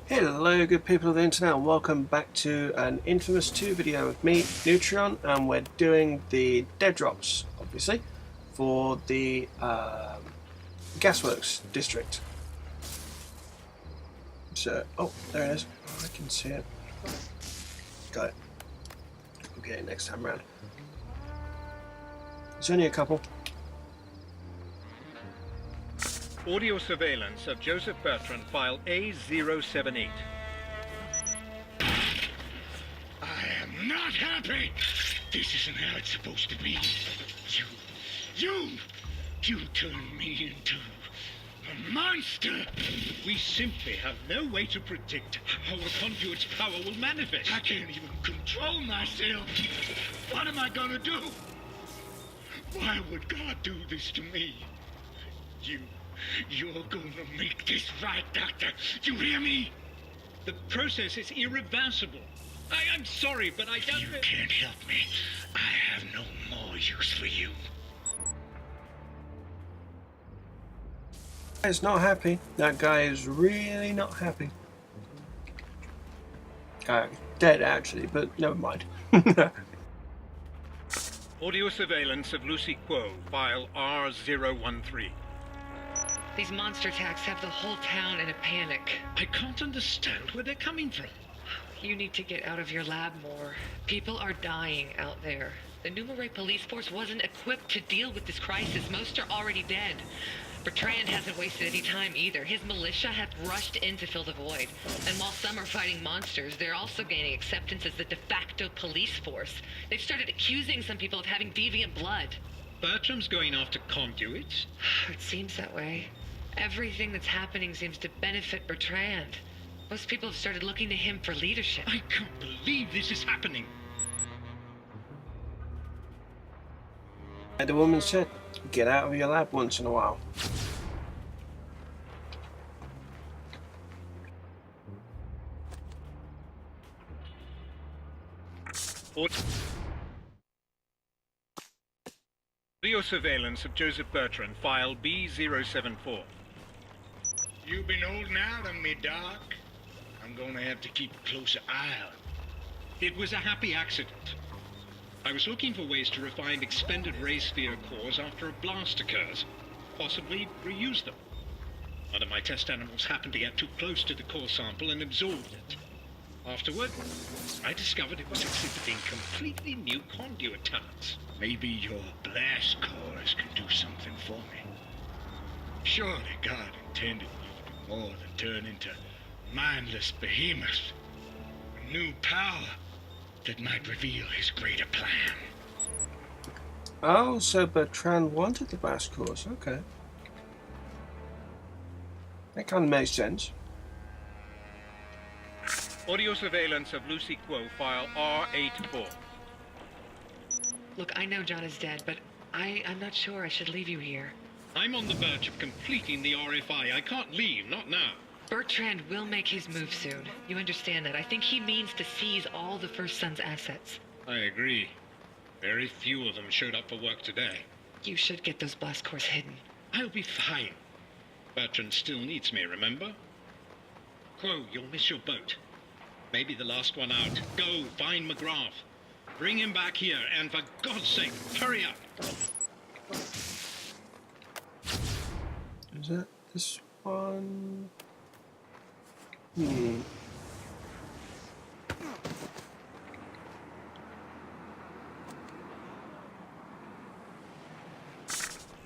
Hello good people of the internet and welcome back to an inFamous 2 video with me, newtrion, and we're doing the dead drops, obviously, for the Gasworks district. So, oh, there it is. Oh, I can see it. Got it. We'll get it next time round. There's only a couple. Audio surveillance of Joseph Bertrand, file A078. I am not happy! This isn't how it's supposed to be. You turned me into a monster! We simply have no way to predict how the conduit's power will manifest. I can't even control myself! What am I gonna do? Why would God do this to me? You're gonna make this right, Doctor. You hear me? The process is irreversible. I'm sorry, but I don't... You can't help me. I have no more use for you. Guy's not happy. That guy is really not happy. Dead actually, but never mind. Audio surveillance of Lucy Quo, file R013. These monster attacks have the whole town in a panic. I can't understand where they're coming from. You need to get out of your lab more. People are dying out there. The new Marais police force wasn't equipped to deal with this crisis. Most are already dead. Bertrand hasn't wasted any time either. His militia have rushed in to fill the void. And while some are fighting monsters, they're also gaining acceptance as the de facto police force. They've started accusing some people of having deviant blood. Bertram's going after conduits? It seems that way. Everything that's happening seems to benefit Bertrand. Most people have started looking to him for leadership. I can't believe this is happening. Like the woman said, get out of your lab once in a while. Audio surveillance of Joseph Bertrand, file B074. You've been holding out on me, Doc. I'm gonna have to keep a closer eye on you. It was a happy accident. I was looking for ways to refine expended ray sphere cores after a blast occurs. Possibly reuse them. One of my test animals happened to get too close to the core sample and absorbed it. Afterward, I discovered it was exhibiting completely new conduit talents. Maybe your blast cores can do something for me. Surely God intended you to do more than turn into mindless behemoths. A new power that might reveal his greater plan. Oh, so Bertrand wanted the blast cores, okay. That kind of makes sense. Audio surveillance of Lucy Quo, file R84. Look, I know John is dead, but I'm not sure I should leave you here. I'm on the verge of completing the RFI. I can't leave, not now. Bertrand will make his move soon. You understand that? I think he means to seize all the First Son's assets. I agree. Very few of them showed up for work today. You should get those blast cores hidden. I'll be fine. Bertrand still needs me, remember? Quo, you'll miss your boat. Maybe the last one out. Go, find Macgrath. Bring him back here, and for God's sake, hurry up! Is that this one?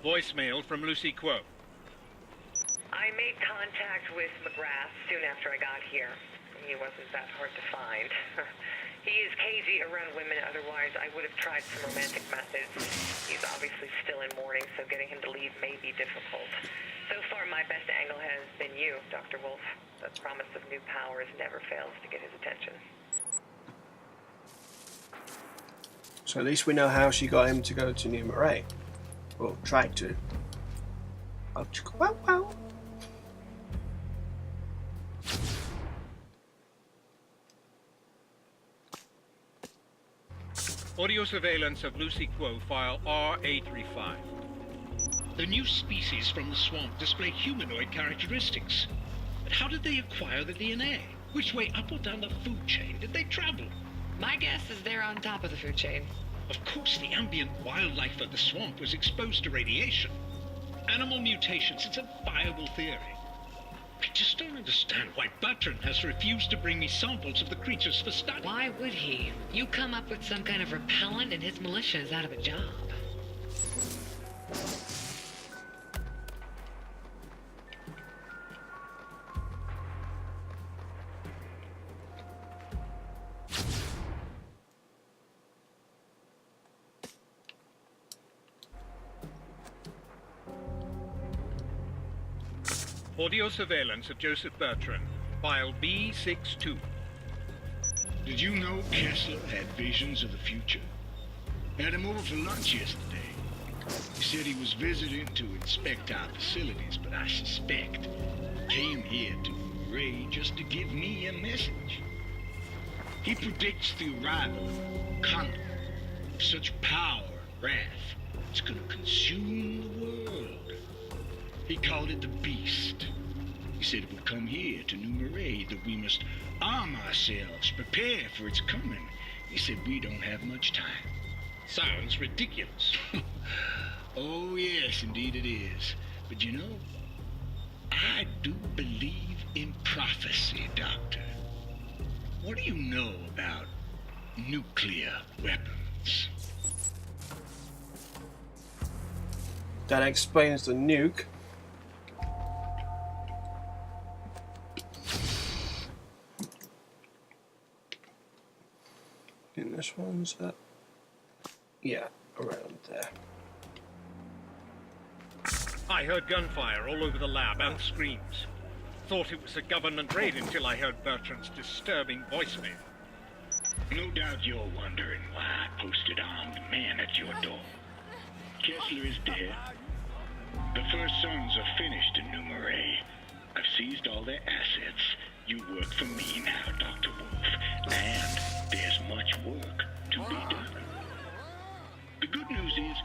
Voicemail from Lucy Quo. I made contact with Macgrath soon after I got here. He wasn't that hard to find. He is cagey around women, otherwise I would have tried some romantic methods. He's obviously still in mourning, so getting him to leave may be difficult. So far, my best angle has been you, Dr. Wolf. The promise of new powers never fails to get his attention. So at least we know how she got him to go to New Marais. Well, tried to. Wow. Audio surveillance of Lucy Quo, file R835. The new species from the swamp display humanoid characteristics. But how do did they acquire the DNA? Which way, up or down the food chain, did they travel? My guess is they're on top of the food chain. Of course, the ambient wildlife of the swamp was exposed to radiation. Animal mutations, it's a viable theory. I just don't understand why Bertrand has refused to bring me samples of the creatures for study. Why would he? You come up with some kind of repellent and his militia is out of a job. Audio surveillance of Joseph Bertrand, file B62. Did you know Kessler had visions of the future? Had him over for lunch yesterday. He said he was visiting to inspect our facilities, but I suspect came here to Marais just to give me a message. He predicts the arrival of a condor of such power and wrath, it's gonna consume the world. He called it the Beast. He said it would come here to New Marais, that we must arm ourselves, prepare for its coming. He said we don't have much time. Sounds ridiculous. Oh, yes, indeed it is. But you know, I do believe in prophecy, Doctor. What do you know about nuclear weapons? That explains the nuke. And this one's up. Yeah, around there. I heard gunfire all over the lab and screams. Thought it was a government raid until I heard Bertrand's disturbing voicemail. No doubt you're wondering why I posted armed men at your door. Kessler is dead. The first sons are finished in New Marais. I've seized all their assets. You work for me now, Dr. Wolf. And there's much work to be done. The good news is,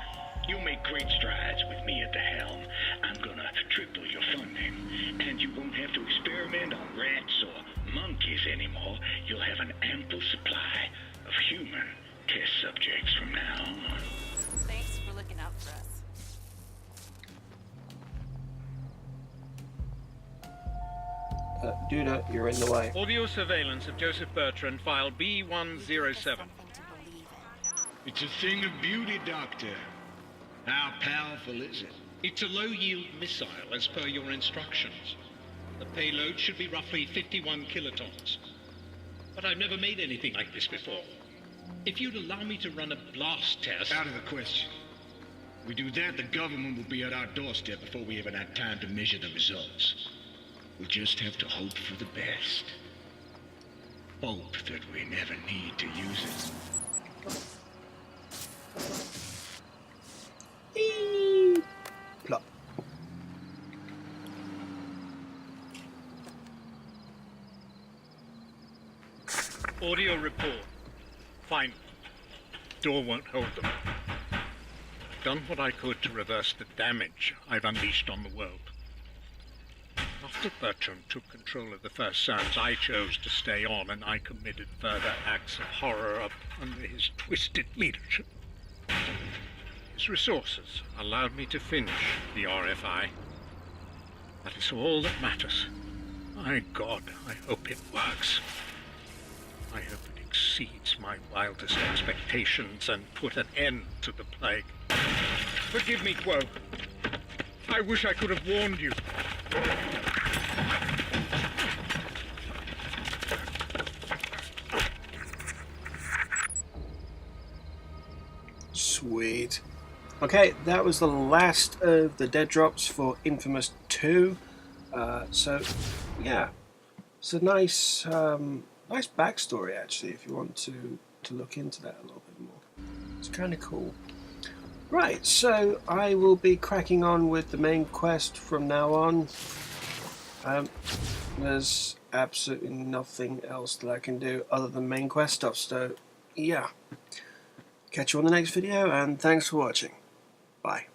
you'll make great strides with me at the helm. I'm gonna triple your funding. And you won't have to experiment on rats or monkeys anymore. You'll have an ample supply of human test subjects from now on. Thanks for looking out for us. Duda, you're in the way. Audio surveillance of Joseph Bertrand, file B107. It's a thing of beauty, Doctor. How powerful is it? It's a low-yield missile, as per your instructions. The payload should be roughly 51 kilotons. But I've never made anything like this before. If you'd allow me to run a blast test... Out of the question. We do that, the government will be at our doorstep before we even had time to measure the results. We'll just have to hope for the best. Hope that we never need to use it. Plop. Audio report. Fine. Door won't hold them. I've done what I could to reverse the damage I've unleashed on the world. After Bertrand took control of the First Sons, I chose to stay on, and I committed further acts of horror up under his twisted leadership. His resources allowed me to finish the RFI. That is all that matters. My God, I hope it works. I hope it exceeds my wildest expectations and put an end to the plague. Forgive me, Quo. I wish I could have warned you. Sweet. Okay, that was the last of the dead drops for inFamous 2. So, yeah, it's a nice, nice backstory actually. If you want to look into that a little bit more, it's kind of cool. Right, so I will be cracking on with the main quest from now on. There's absolutely nothing else that I can do other than main quest stuff. So, yeah. Catch you on the next video, and thanks for watching. Bye.